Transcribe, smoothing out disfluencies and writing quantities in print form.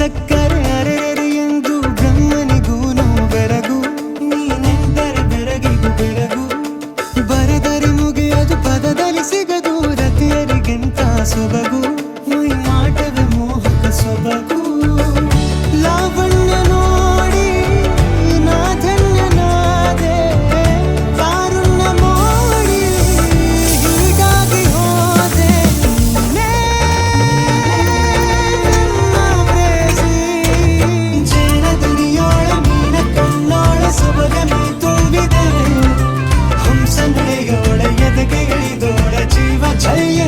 ಸಕ್ಕರೆ ಅರೆರೆ ಎಂದು ಬ್ರಹ್ಮನಿಗೂನು ಬೆರಗು ನೀನೆಂದರೆ ಬೆರಗಿಗೂ ಬೆರಗು ಬರೆದರೆ ಮುಗಿಯದು ಪದದಲ್ಲಿ ಸಿಗದು ರತಿಯರಿಗೆಂತ ಸೊಬಗು ಮೈ ಮಾಟವೇ ಮೋಹಕ ಸೊಬಗು ಲಾವಣ್ಯ ನೋಡಿ ನಾ ಧನ್ಯನಾದೆ ಕಾರುಣ್ಯ ಮೋಡಿ ಹೀಗಾಗಿ ಹೋದೆ ನೀನೇ ನನ್ನ ಪ್ರೇಸಿ ಜೇನ ದುನಿಯೋಳ ಮೀನ ಕಣ್ಣೋಳ ಸೊಬಗ ಮೈ ತುಂಬಿದೆ ಹಂಸ ನಡೆಯೋಳ ಎದೆಗೆ ಇಳಿದೋಳ ಜೀವ ಜಯ